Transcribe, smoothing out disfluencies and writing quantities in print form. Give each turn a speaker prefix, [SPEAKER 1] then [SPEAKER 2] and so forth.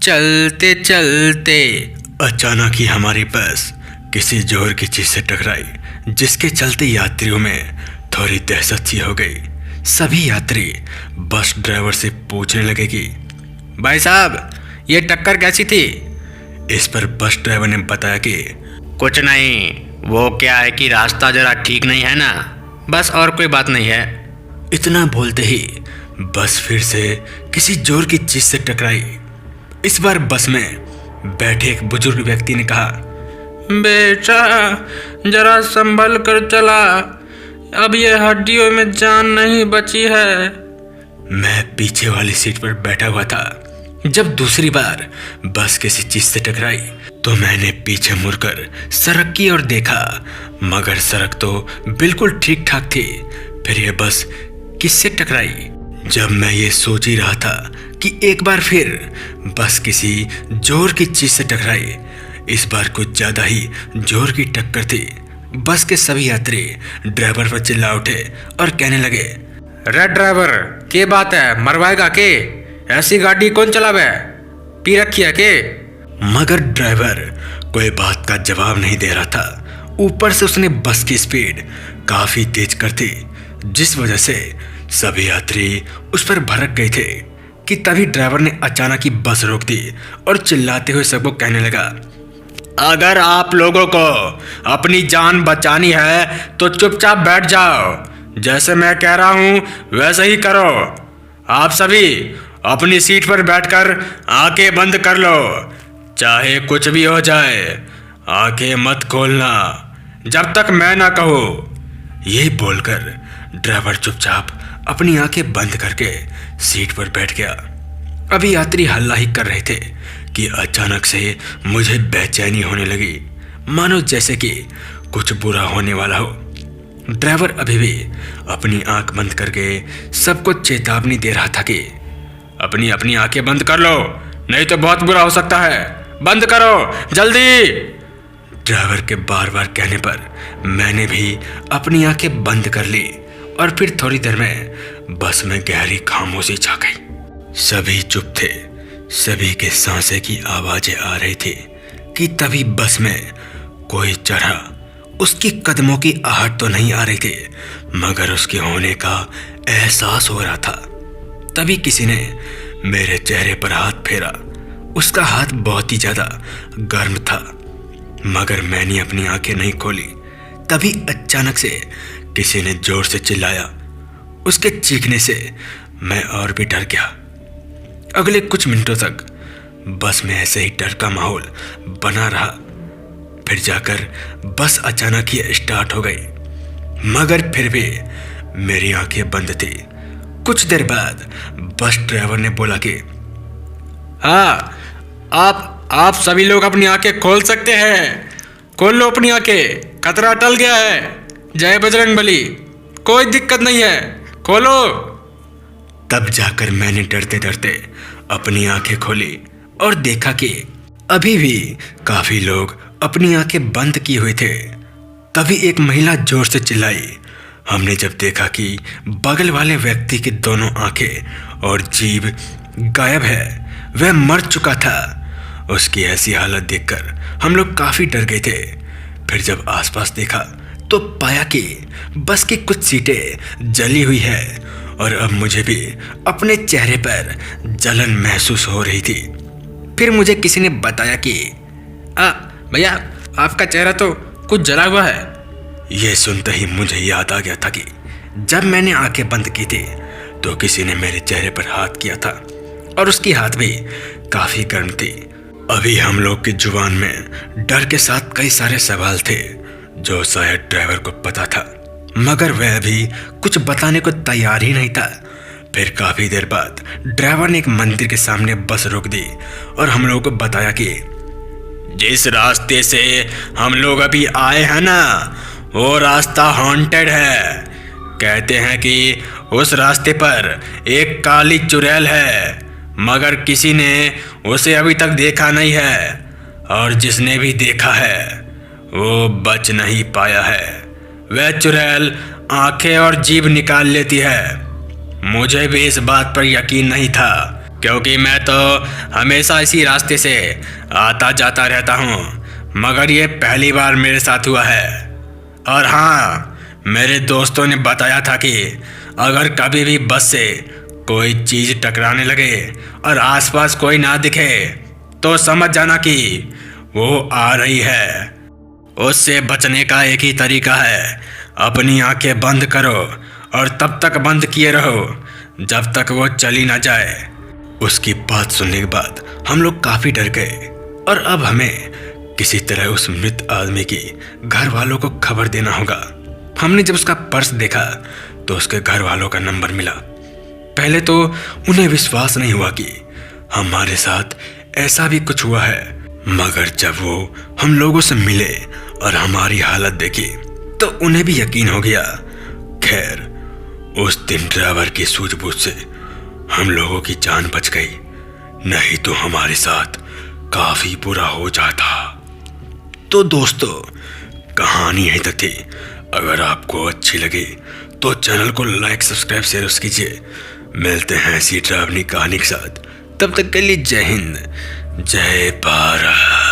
[SPEAKER 1] चलते चलते अचानक ही हमारी बस किसी जोर की चीज से टकराई, जिसके चलते यात्रियों में थोड़ी दहशत सी हो गई। सभी यात्री बस ड्राइवर से पूछने लगे कि भाई साहब, ये टक्कर कैसी थी? इस पर बस ड्राइवर ने बताया कि कुछ नहीं, वो क्या है कि रास्ता जरा ठीक नहीं है ना, बस और कोई बात नहीं है। इतना बोलते ही बस फिर से किसी जोर की चीज से टकराई। इस बार बस में बैठे एक बुजुर्ग व्यक्ति ने कहा, बेटा जरा संभल कर चला, अब ये हड्डियों में जान नहीं बची है। मैं पीछे वाली सीट पर बैठा हुआ था। जब दूसरी बार बस किसी चीज से टकराई तो मैंने पीछे मुड़कर सड़क की ओर देखा, मगर सड़क तो बिल्कुल ठीक ठाक थी। फिर यह बस किससे टकराई? जब मैं ये सोच ही रहा था कि एक बार फिर बस किसी जोर की चीज से टकराई। इस बार कुछ ज्यादा ही जोर की टक्कर थी। बस के सभी यात्री ड्राइवर पर चिल्ला उठे और कहने लगे, रे ड्राइवर, के बात है, मरवाएगा के? ऐसी गाड़ी कौन चलावे? पी रखी है के? मगर ड्राइवर कोई बात का जवाब नहीं दे रहा था। ऊपर से उसने बस की स्पीड काफी तेज कर दी, जिस वजह से सभी यात्री उस पर भड़क गए थे कि तभी ड्राइवर ने अचानक ही बस रोक दी और चिल्लाते हुए सबको कहने लगा, अगर आप लोगों को अपनी जान बचानी है तो चुपचाप बैठ जाओ, जैसे मैं कह रहा हूं वैसे ही करो। आप सभी अपनी सीट पर बैठकर आंखें बंद कर लो, चाहे कुछ भी हो जाए, आंखें मत खोलना जब तक मैं ना कहूँ। यही बोलकर ड्राइवर चुपचाप अपनी आंखें बंद करके सीट पर बैठ गया। अभी यात्री हल्ला ही कर रहे थे कि अचानक से मुझे बेचैनी होने लगी, मानो जैसे कि कुछ बुरा होने वाला हो। ड्राइवर अभी भी अपनी आंख बंद करके सबको चेतावनी दे रहा था कि अपनी अपनी आंखें बंद कर लो, नहीं तो बहुत बुरा हो सकता है, बंद करो जल्दी। ड्राइवर के बार बार कहने पर मैंने भी अपनी आंखें बंद कर ली और फिर थोड़ी देर में बस में गहरी खामोशी छा गई। सभी चुप थे, सभी के सांसें की आवाजें आ रही थी कि तभी बस में कोई चढ़ा। उसकी कदमों की आहट तो नहीं आ रही थी, मगर उसके होने का एहसास हो रहा था। तभी किसी ने मेरे चेहरे पर हाथ फेरा। उसका हाथ बहुत ही ज्यादा गर्म था, मगर मैंने अपनी आंखें नहीं खोली। तभी अचानक से किसी ने जोर से चिल्लाया। उसके चीखने से मैं और भी डर गया। अगले कुछ मिनटों तक बस में ऐसे ही डर का माहौल बना रहा। फिर जाकर बस अचानक ही स्टार्ट हो गई, मगर फिर भी मेरी आंखें बंद थी। कुछ देर बाद बस ड्राइवर ने बोला कि हाँ, आप सभी लोग अपनी आंखें खोल सकते हैं, खोल लो अपनी आंखें, खतरा टल गया है, जय बजरंगबली, कोई दिक्कत नहीं है, खोलो। तब जाकर मैंने डरते डरते अपनी आंखें खोली और देखा कि अभी भी काफी लोग अपनी आंखें बंद किए हुए थे। तभी एक महिला जोर से चिल्लाई। हमने जब देखा कि बगल वाले व्यक्ति की दोनों आंखें और जीभ गायब है, वह मर चुका था। उसकी ऐसी हालत देखकर हम लोग काफी डर गए थे। फिर जब आसपास देखा तो पाया कि बस की कुछ सीटें जली हुई है और अब मुझे भी अपने चेहरे पर जलन महसूस हो रही थी। फिर मुझे किसी ने बताया कि भैया, आपका चेहरा तो कुछ जला हुआ है। यह सुनते ही मुझे याद आ गया था कि जब मैंने आंखें बंद की थी तो किसी ने मेरे चेहरे पर हाथ किया था और उसकी हाथ भी काफी गर्म थी। अभी हम लोग की जुबान में डर के साथ कई सारे सवाल थे जो शायद ड्राइवर को पता था, मगर वह भी कुछ बताने को तैयार ही नहीं था। फिर काफी देर बाद ड्राइवर ने एक मंदिर के सामने बस रोक दी और हम लोगों को बताया कि जिस रास्ते से हम लोग अभी आए हैं ना, वो रास्ता हॉन्टेड है। कहते हैं कि उस रास्ते पर एक काली चुड़ैल है, मगर किसी ने उसे अभी तक देखा नहीं है, और जिसने भी देखा है वो बच नहीं पाया है। वह चुड़ैल आंखें और जीभ निकाल लेती है। मुझे भी इस बात पर यकीन नहीं था, क्योंकि मैं तो हमेशा इसी रास्ते से आता जाता रहता हूँ, मगर ये पहली बार मेरे साथ हुआ है। और हाँ, मेरे दोस्तों ने बताया था कि अगर कभी भी बस से कोई चीज़ टकराने लगे और आसपास कोई ना दिखे तो समझ जाना कि वो आ रही है। उससे बचने का एक ही तरीका है, अपनी आंखें बंद करो और तब तक बंद किए रहो जब तक वो चली ना जाए। उसकी बात सुनने के बाद हम लोग काफ़ी डर गए और अब हमें किसी तरह उस मृत आदमी की घर वालों को खबर देना होगा। हमने जब उसका पर्स देखा तो उसके घर वालों का नंबर मिला। पहले तो उन्हें विश्वास नहीं हुआ कि हमारे साथ ऐसा भी कुछ हुआ है, मगर जब वो हम लोगों से मिले और हमारी हालत देखी तो उन्हें भी यकीन हो गया। खैर, उस दिन ड्राइवर की सूझबूझ से हम लोगों की जान बच गई, नहीं तो हमारे साथ काफी बुरा हो जाता। तो दोस्तों, कहानी यहीं तक थी। अगर आपको अच्छी लगी तो चैनल को लाइक, सब्सक्राइब, शेयर कीजिए। मिलते हैं ऐसी ड्रावनी कहानी के साथ। तब तक के लिए जय हिंद, जय भारत।